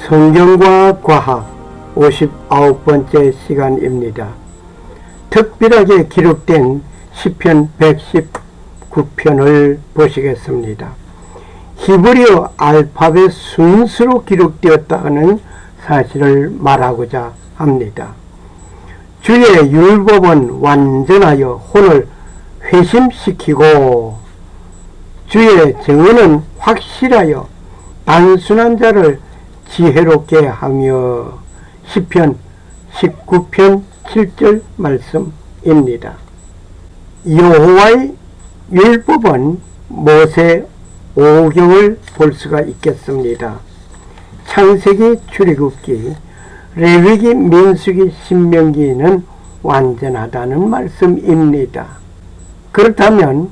성경과 과학 59번째 시간입니다. 특별하게 기록된 시편 119편을 보시겠습니다. 히브리어 알파벳 순서로 기록되었다는 사실을 말하고자 합니다. 주의 율법은 완전하여 혼을 회심시키고 주의 정의는 확실하여 단순한 자를 지혜롭게 하며 시편 19편 7절 말씀입니다. 여호와의 율법은 모세 오경을 볼 수가 있겠습니다. 창세기, 출애굽기, 레위기, 민수기, 신명기는 완전하다는 말씀입니다. 그렇다면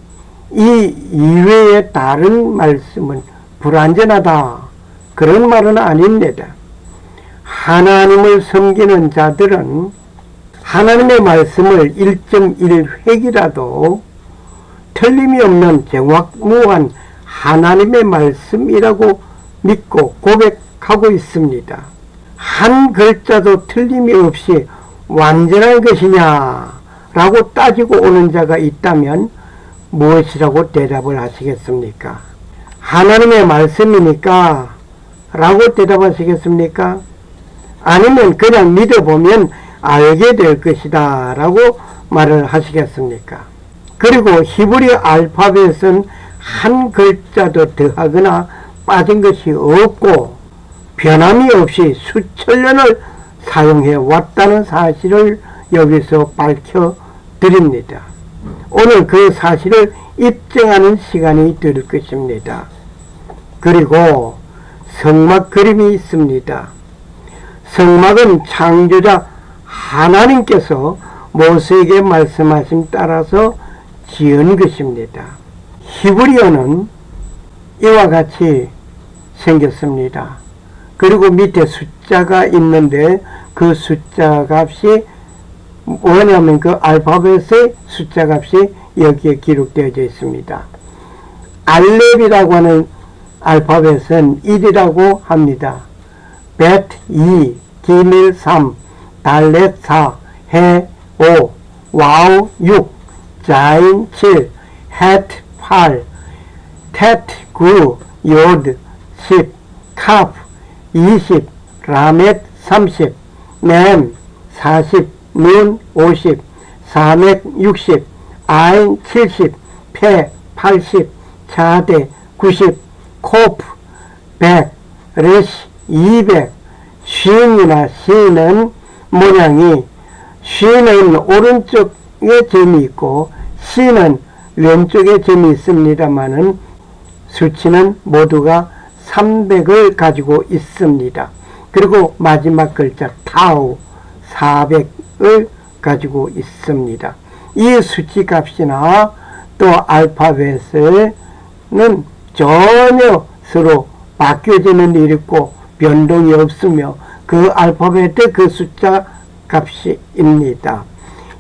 이 이외의 다른 말씀은 불완전하다, 그런 말은 아닙니다. 하나님을 섬기는 자들은 하나님의 말씀을 1.1획이라도 틀림이 없는 정확무한 하나님의 말씀이라고 믿고 고백하고 있습니다. 한 글자도 틀림이 없이 완전한 것이냐 라고 따지고 오는 자가 있다면 무엇이라고 대답을 하시겠습니까? 하나님의 말씀이니까 라고 대답하시겠습니까? 아니면 그냥 믿어보면 알게 될 것이다 라고 말을 하시겠습니까? 그리고 히브리 알파벳은 한 글자도 더하거나 빠진 것이 없고 변함이 없이 수천 년을 사용해 왔다는 사실을 여기서 밝혀드립니다. 오늘 그 사실을 입증하는 시간이 될 것입니다. 그리고 성막 그림이 있습니다. 성막은 창조자 하나님께서 모세에게 말씀하신 따라서 지은 것입니다. 히브리어는 이와 같이 생겼습니다. 그리고 밑에 숫자가 있는데 그 숫자 값이 뭐냐면 그 알파벳의 숫자 값이 여기에 기록되어져 있습니다. 알렙이라고 하는 알파벳은 1이라고 합니다. 벳 2, 기밀 3, 달렛 4, 해 5, 와우 6, 자인 7, 헷 8, 텟 9, 요드 10, 카프 20, 라멧 30, 넴 40, nun 50, 사멕 60, 아인 70, 페 80, 차데 90, 코프 100, 레시 200. 쉰이나 시는 모양이 쉰은 오른쪽에 점이 있고 시는 왼쪽에 점이 있습니다만은 수치는 모두가 300을 가지고 있습니다. 그리고 마지막 글자 타우 400을 가지고 있습니다. 이 수치 값이나 또 알파벳은 전혀 서로 바뀌어지는 일이 있고 변동이 없으며 그 알파벳의 그 숫자 값입니다.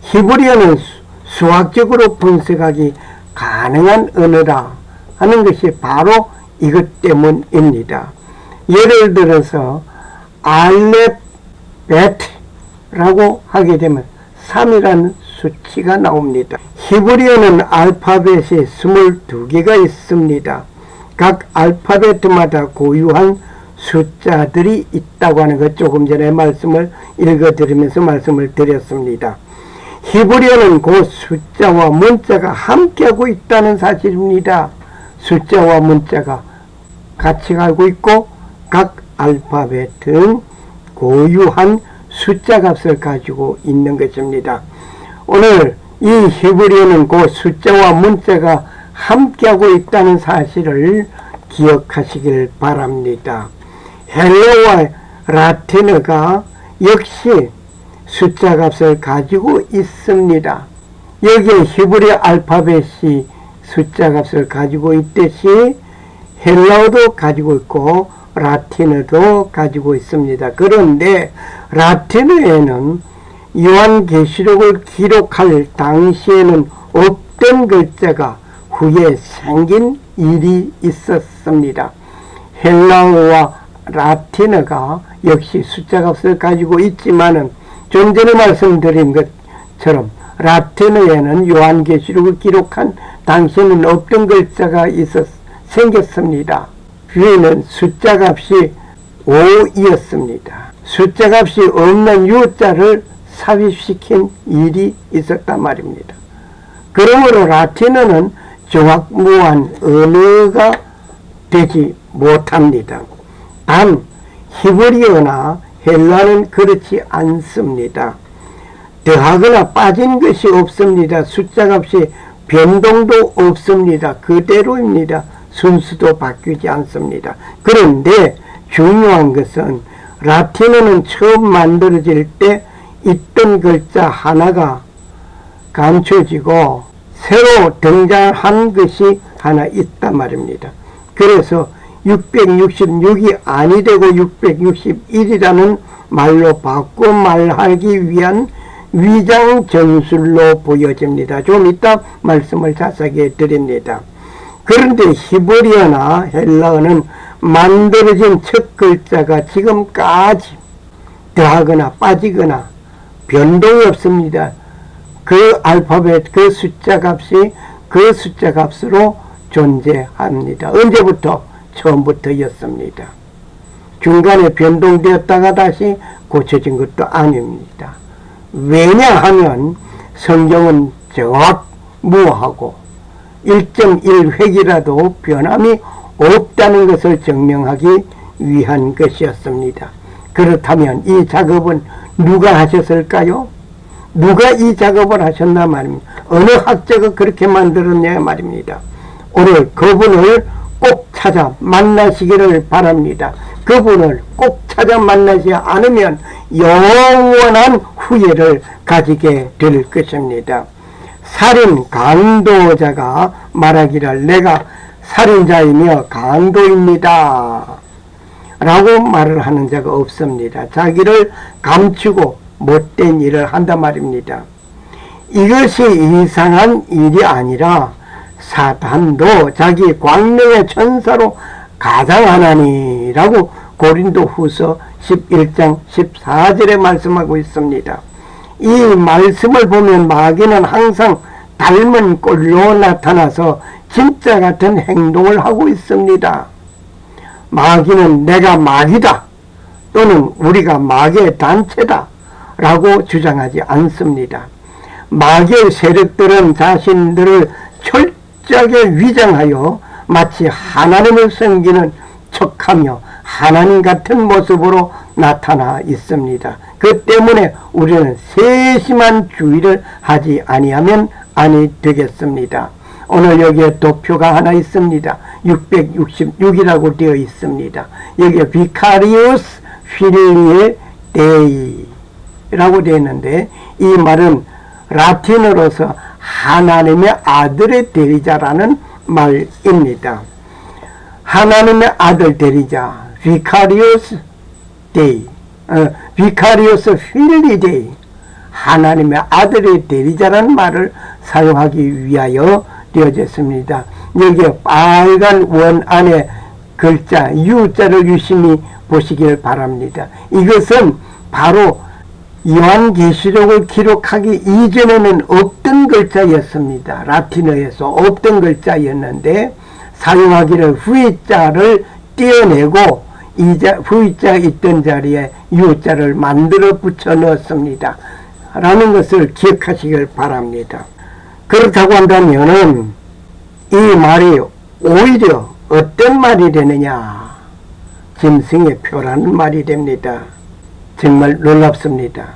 히브리어는 수학적으로 분석하기 가능한 언어라 하는 것이 바로 이것 때문입니다. 예를 들어서 알렙 벳라고 하게 되면 3이라는 수치가 나옵니다. 히브리어는 알파벳이 22개가 있습니다. 각 알파벳마다 고유한 숫자들이 있다고 하는 것 조금 전에 말씀을 읽어드리면서 말씀을 드렸습니다. 히브리어는 그 숫자와 문자가 함께하고 있다는 사실입니다. 숫자와 문자가 같이 가고 있고 각 알파벳은 고유한 숫자 값을 가지고 있는 것입니다. 오늘 이 히브리어는 그 숫자와 문자가 함께하고 있다는 사실을 기억하시길 바랍니다. 헬라어와 라틴어가 역시 숫자 값을 가지고 있습니다. 여기에 히브리 알파벳이 숫자 값을 가지고 있듯이 헬라어도 가지고 있고 라틴어도 가지고 있습니다. 그런데 라틴어에는 요한계시록을 기록할 당시에는 없던 글자가 후에 생긴 일이 있었습니다. 헬라어와 라틴어가 역시 숫자 값을 가지고 있지만은 좀 전에 말씀드린 것처럼 라틴어에는 요한계시록을 기록한 당시에는 없던 글자가 생겼습니다. 위에는 숫자 값이 5이었습니다. 숫자 값이 없는 U자를 삽입시킨 일이 있었단 말입니다. 그러므로 라틴어는 정확무한 언어가 되지 못합니다. 단 히브리어나 헬라는 그렇지 않습니다. 더하거나 빠진 것이 없습니다. 숫자 값이 변동도 없습니다. 그대로입니다. 순수도 바뀌지 않습니다. 그런데 중요한 것은 라틴어는 처음 만들어질 때 있던 글자 하나가 감춰지고 새로 등장한 것이 하나 있단 말입니다. 그래서 666이 아니 되고 661이라는 말로 바꿔 말하기 위한 위장 전술로 보여집니다. 좀 이따 말씀을 자세하게 드립니다. 그런데 히브리어나 헬라어는 만들어진 첫 글자가 지금까지 더하거나 빠지거나 변동이 없습니다. 그 알파벳, 그 숫자 값이 그 숫자 값으로 존재합니다. 언제부터? 처음부터였습니다. 중간에 변동되었다가 다시 고쳐진 것도 아닙니다. 왜냐하면 성경은 정확무하고 1.1획이라도 변함이 없다는 것을 증명하기 위한 것이었습니다. 그렇다면 이 작업은 누가 하셨을까요? 누가 이 작업을 하셨나 말입니다. 어느 학자가 그렇게 만들었냐 말입니다. 오늘 그분을 꼭 찾아 만나시기를 바랍니다. 그분을 꼭 찾아 만나지 않으면 영원한 후회를 가지게 될 것입니다. 살인 강도자가 말하기를 내가 살인자이며 강도입니다 라고 말을 하는 자가 없습니다. 자기를 감추고 못된 일을 한단 말입니다. 이것이 이상한 일이 아니라 사탄도 자기 광명의 천사로 가장하나니라고 고린도후서 11장 14절에 말씀하고 있습니다. 이 말씀을 보면 마귀는 항상 닮은 꼴로 나타나서 진짜 같은 행동을 하고 있습니다. 마귀는 내가 마귀다 또는 우리가 마귀의 단체다 라고 주장하지 않습니다. 마귀의 세력들은 자신들을 철저하게 위장하여 마치 하나님을 섬기는 척하며 하나님 같은 모습으로 나타나 있습니다. 그 때문에 우리는 세심한 주의를 하지 아니하면 아니 되겠습니다. 오늘 여기에 도표가 하나 있습니다. 666이라고 되어 있습니다. 여기에 Vicarious Filii Dei 라고 되어 있는데 이 말은 라틴어로서 하나님의 아들의 대리자라는 말입니다. 하나님의 아들 대리자 Vicarious Dei, Vicarious Filii Dei, 하나님의 아들의 대리자라는 말을 사용하기 위하여 되어졌습니다. 여기에 빨간 원 안에 글자 U자를 유심히 보시길 바랍니다. 이것은 바로 요한계시록을 기록하기 이전에는 없던 글자였습니다. 라틴어에서 없던 글자였는데 사용하기를 V자를 떼어내고 V자 있던 자리에 U자를 만들어 붙여 넣었습니다. 라는 것을 기억하시길 바랍니다. 그렇다고 한다면은 이 말이 오히려 어떤 말이 되느냐? 짐승의 표라는 말이 됩니다. 정말 놀랍습니다.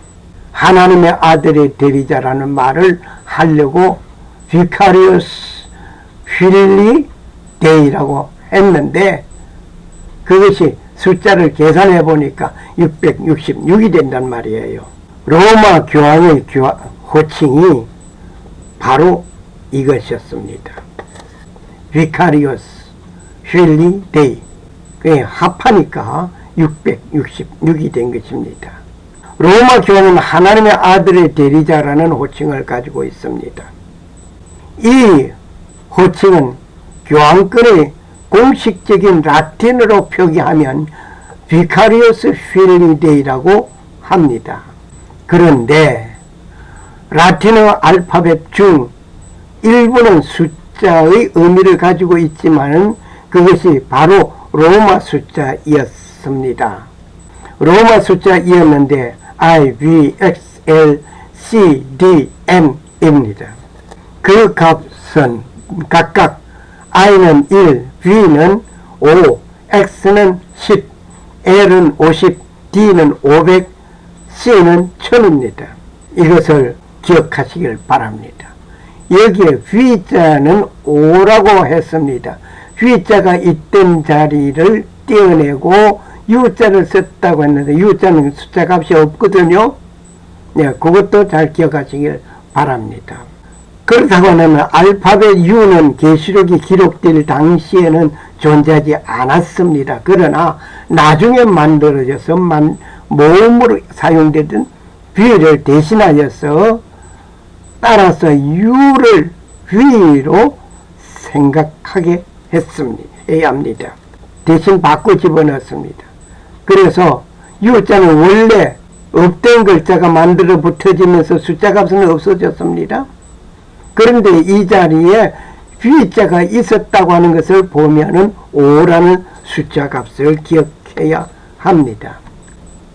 하나님의 아들의 대리자라는 말을 하려고 Vicarious Filii Dei라고 했는데 그것이 숫자를 계산해 보니까 666이 된단 말이에요. 로마 교황의 호칭이 바로 이것이었습니다. Vicarious Filii Dei. 그게 합하니까 666이 된 것입니다. 로마 교회는 하나님의 아들의 대리자라는 호칭을 가지고 있습니다. 이 호칭은 교황권의 공식적인 라틴어로 표기하면 비카리오스 필리데이라고 합니다. 그런데 라틴어 알파벳 중 일부는 숫자의 의미를 가지고 있지만은 그것이 바로 로마 숫자였습니다. 로마 숫자이었는데 I, V, X, L, C, D, M입니다. 그 값은 각각 I는 1, V는 5, X는 10, L은 50, D는 500, C는 1000입니다. 이것을 기억하시길 바랍니다. 여기에 V자는 5라고 했습니다. V자가 있던 자리를 떼어내고 U자를 썼다고 했는데 U자는 숫자 값이 없거든요. 네, 그것도 잘 기억하시길 바랍니다. 그렇다고 하면 알파벳 U는 계시록이 기록될 당시에는 존재하지 않았습니다. 그러나 나중에 만들어져서 모음으로 사용되던 V를 대신하여서 따라서 U를 V로 생각하게 해야 합니다. 대신 바꿔 집어넣습니다. 그래서 U자는 원래 없던 글자가 만들어 붙어지면서 숫자 값은 없어졌습니다. 그런데 이 자리에 V자가 있었다고 하는 것을 보면은 5라는 숫자 값을 기억해야 합니다.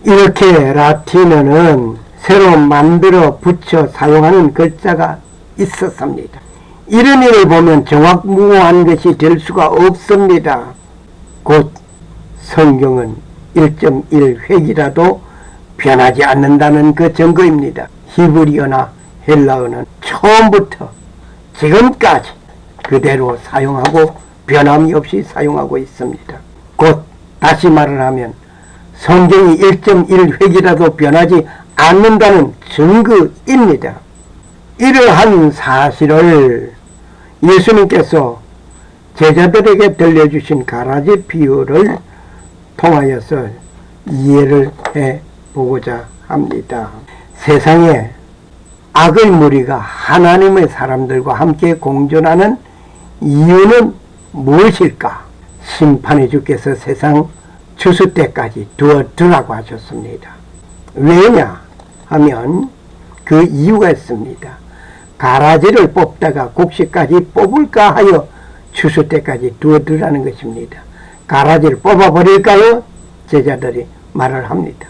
이렇게 라틴어는 새로 만들어 붙여 사용하는 글자가 있었습니다. 이런 일을 보면 정확무한 것이 될 수가 없습니다. 곧 성경은 1.1획이라도 변하지 않는다는 그 증거입니다. 히브리어나 헬라어는 처음부터 지금까지 그대로 사용하고 변함이 없이 사용하고 있습니다. 곧 다시 말을 하면 성경이 1.1획이라도 변하지 않는다는 증거입니다. 이러한 사실을 예수님께서 제자들에게 들려주신 가라지 비유를 통하여서 이해를 해보고자 합니다. 세상에 악의 무리가 하나님의 사람들과 함께 공존하는 이유는 무엇일까? 심판의 주께서 세상 추수 때까지 두어두라고 하셨습니다. 왜냐 하면 그 이유가 있습니다. 가라지를 뽑다가 곡식까지 뽑을까 하여 추수 때까지 두어두라는 것입니다. 가라지를 뽑아버릴까요? 제자들이 말을 합니다.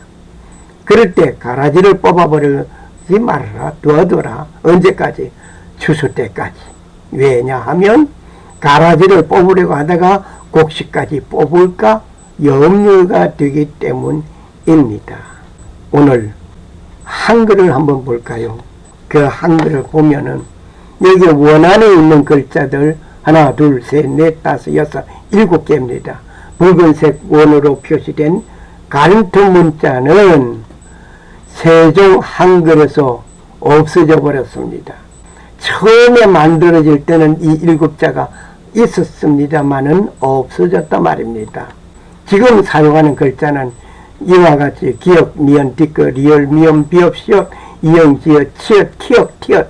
그럴 때 가라지를 뽑아버리지 말아라, 두어두라. 언제까지? 추수 때까지. 왜냐하면 가라지를 뽑으려고 하다가 곡식까지 뽑을까 염려가 되기 때문입니다. 오늘 한글을 한번 볼까요? 그 한글을 보면은 여기 원 안에 있는 글자들 하나, 둘, 셋, 넷, 다섯, 여섯, 7개입니다. 붉은색 원으로 표시된 가림트 문자는 세종 한글에서 없어져 버렸습니다. 처음에 만들어질 때는 이 7자가 있었습니다만은 없어졌단 말입니다. 지금 사용하는 글자는 이와 같이 기역, 미연, 디귿, 리얼, 미연, 비읍, 시옷, 이응, 지읒, 치읓, 티읕, 티읕,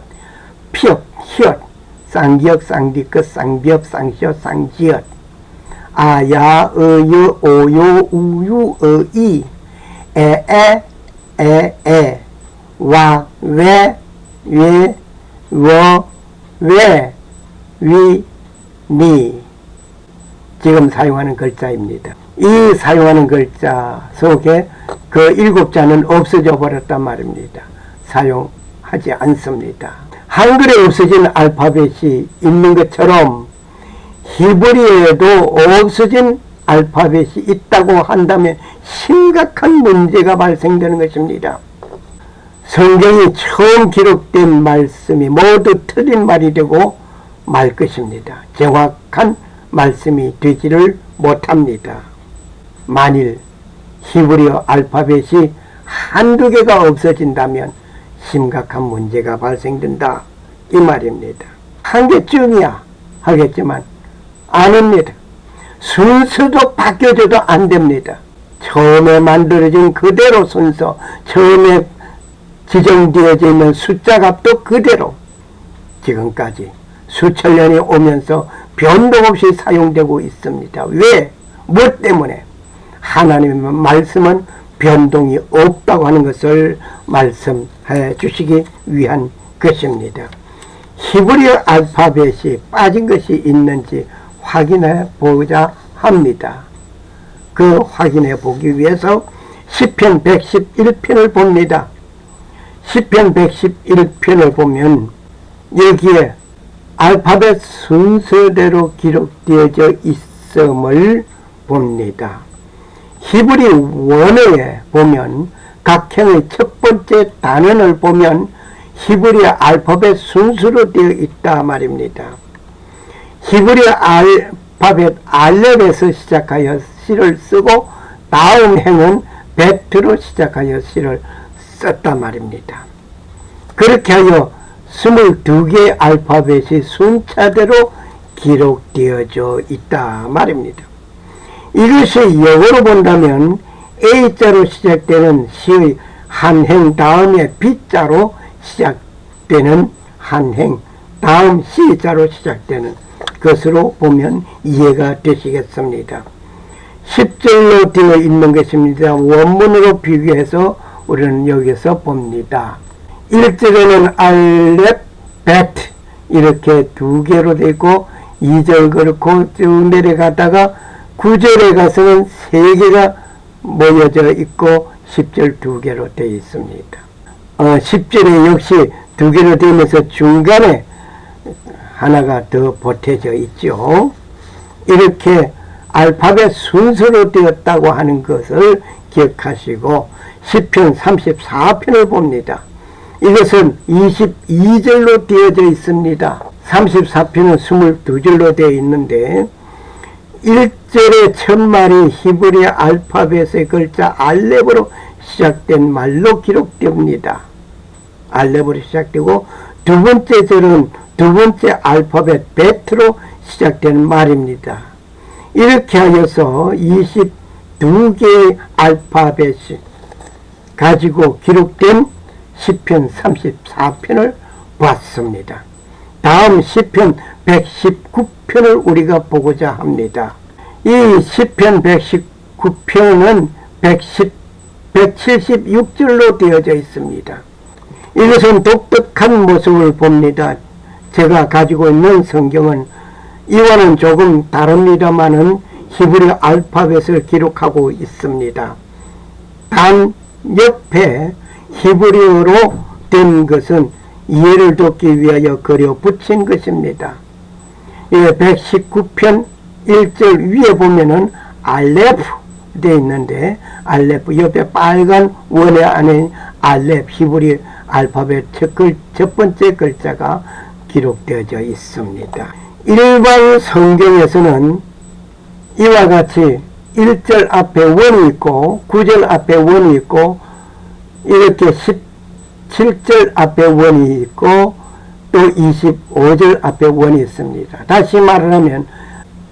피읕, 히읗, 쌍기역, 쌍디귿, 쌍비읍, 쌍시옷, 쌍지읒, 아, 야, 유, 오요, 우유, 이, 에, 와, 왜, 워, 왜, 위, 니. 지금 사용하는 글자입니다. 이 사용하는 글자 속에 그 7자는 없어져 버렸단 말입니다. 사용하지 않습니다. 한글에 없어진 알파벳이 있는 것처럼 히브리어에도 없어진 알파벳이 있다고 한다면 심각한 문제가 발생되는 것입니다. 성경이 처음 기록된 말씀이 모두 틀린 말이 되고 말 것입니다. 정확한 말씀이 되지를 못합니다. 만일 히브리어 알파벳이 한두 개가 없어진다면 심각한 문제가 발생된다 이 말입니다. 한 개쯤이야 하겠지만 아닙니다. 순서도 바뀌어져도 안 됩니다. 처음에 만들어진 그대로 순서, 처음에 지정되어져 있는 숫자 값도 그대로 지금까지 수천 년이 오면서 변동 없이 사용되고 있습니다. 왜? 뭐 때문에? 하나님의 말씀은 변동이 없다고 하는 것을 말씀해 주시기 위한 것입니다. 히브리어 알파벳이 빠진 것이 있는지 확인해 보자 합니다. 그 확인해 보기 위해서 시편 111편을 봅니다. 시편 111편을 보면 여기에 알파벳 순서대로 기록되어져 있음을 봅니다. 히브리 원어에 보면 각 행의 첫 번째 단원을 보면 히브리 알파벳 순서로 되어 있다 말입니다. 히브리 알파벳 알렙에서 시작하여 시를 쓰고 다음 행은 베트로 시작하여 시를 썼단 말입니다. 그렇게 하여 22개의 알파벳이 순차대로 기록되어져 있다 말입니다. 이것이 영어로 본다면 A자로 시작되는 시의 한 행 다음에 B자로 시작되는 한 행 다음 C자로 시작되는 것으로 보면 이해가 되시겠습니다. 10절로 되어 있는 것입니다. 원문으로 비교해서 우리는 여기서 봅니다. 1절에는 알렙, 베트 이렇게 두 개로 되고 2절 그렇고 쭉 내려가다가 9절에 가서는 3개가 모여져 있고 10절 2개로 되어 있습니다. 10절에 역시 2개로 되면서 중간에 하나가 더 보태져 있죠. 이렇게 알파벳 순서로 되었다고 하는 것을 기억하시고 시편 34편을 봅니다. 이것은 22절로 되어져 있습니다. 34편은 22절로 되어 있는데 1절의 첫 말이 히브리 알파벳의 글자 알렙으로 시작된 말로 기록됩니다. 알렙으로 시작되고 두 번째 절은 두 번째 알파벳 베트로 시작된 말입니다. 이렇게 하여서 22개의 알파벳이 가지고 기록된 시편 34편을 봤습니다. 다음 시편 119편을 우리가 보고자 합니다. 이 시편 119편은 176절로 되어져 있습니다. 이것은 독특한 모습을 봅니다. 제가 가지고 있는 성경은 이와는 조금 다릅니다마는 히브리 알파벳을 기록하고 있습니다. 단 옆에 히브리어로 된 것은 이해를 돕기 위하여 그려 붙인 것입니다. 119편 1절 위에 보면은 알렙 되어 있는데 알렙 옆에 빨간 원의 안에 알렙 히브리 알파벳 첫 번째 글자가 기록되어져 있습니다. 일반 성경에서는 이와 같이 1절 앞에 원이 있고 9절 앞에 원이 있고 이렇게 17절 앞에 원이 있고 또 25절 앞에 원이 있습니다. 다시 말하면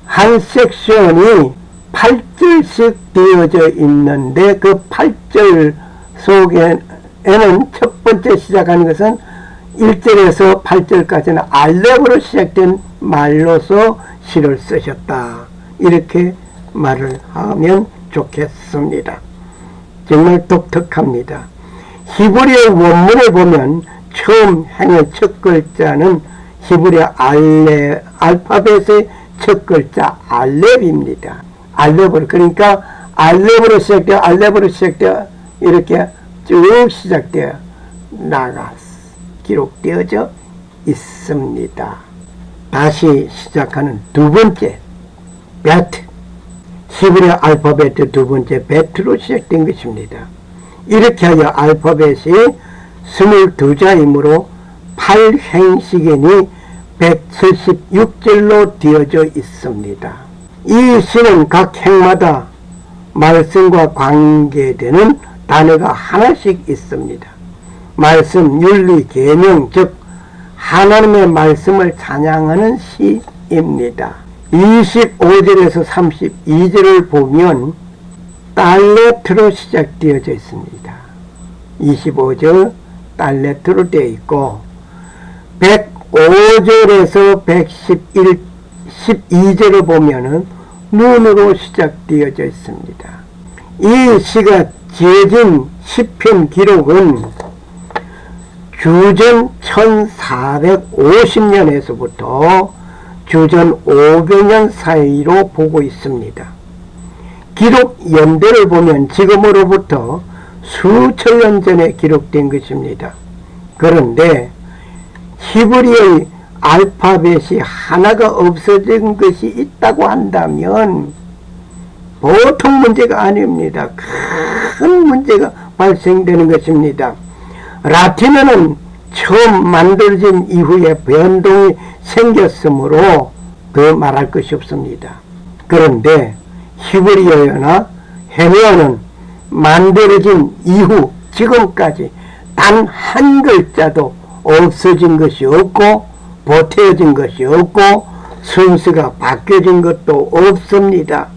한 섹션이 8절씩 되어져 있는데 그 8절 속에는 첫 번째 시작하는 것은 1절에서 8절까지는 알렙으로 시작된 말로서 시를 쓰셨다. 이렇게 말을 하면 좋겠습니다. 정말 독특합니다. 히브리어 원문을 보면 처음 행의 첫 글자는 히브리어 알파벳의 첫 글자 알렙입니다. 알렙으로 그러니까 알렙으로 시작되어 이렇게 쭉 시작되어 기록되어져 있습니다. 다시 시작하는 두 번째 베트 히브리어 알파벳 두 번째 베트로 시작된 것입니다. 이렇게 하여 알파벳이 22자이므로 8행시계니 176절로 되어져 있습니다. 이 시는 각 행마다 말씀과 관계되는 단어가 하나씩 있습니다. 말씀, 윤리, 계명, 즉 하나님의 말씀을 찬양하는 시입니다. 25절에서 32절을 보면 달레트로 시작되어져 있습니다. 25절 달레트로 되어 있고 105절에서 12절을 보면은 눈으로 시작되어져 있습니다. 이 시가 지어진 시편 기록은 주전 1450년에서부터 주전 500년 사이로 보고 있습니다. 기록 연대를 보면 지금으로부터 수천 년 전에 기록된 것입니다. 그런데 히브리의 알파벳이 하나가 없어진 것이 있다고 한다면 보통 문제가 아닙니다. 큰 문제가 발생되는 것입니다. 라틴어는 처음 만들어진 이후에 변동이 생겼으므로 더 말할 것이 없습니다. 그런데 히브리어나 헤브리어는 만들어진 이후 지금까지 단 한 글자도 없어진 것이 없고 보태어진 것이 없고 순서가 바뀌어진 것도 없습니다.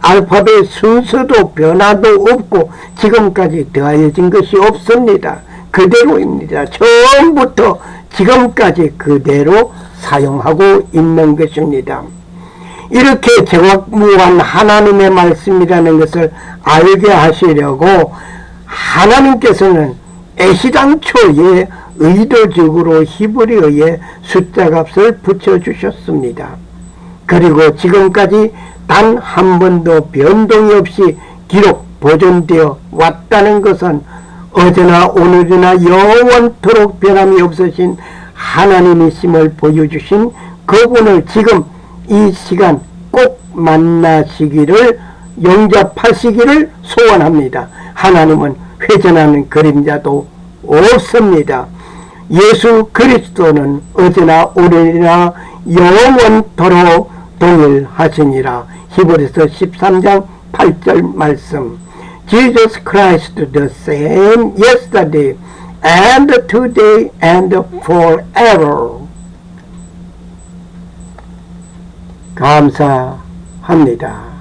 알파벳 순서도 변화도 없고 지금까지 더해진 것이 없습니다. 그대로입니다. 처음부터 지금까지 그대로 사용하고 있는 것입니다. 이렇게 정확무한 하나님의 말씀이라는 것을 알게 하시려고 하나님께서는 애시당초에 의도적으로 히브리어에 숫자 값을 붙여주셨습니다. 그리고 지금까지 단 한 번도 변동이 없이 기록 보존되어 왔다는 것은 어제나 오늘이나 영원토록 변함이 없으신 하나님이심을 보여주신 그분을 지금 이 시간 꼭 만나시기를 영접하시기를 소원합니다. 하나님은 회전하는 그림자도 없습니다. 예수 그리스도는 어제나 오늘이나 영원토록 동일하시니라. 히브리서 13장 8절 말씀. Jesus Christ the same yesterday and today and forever. 감사합니다.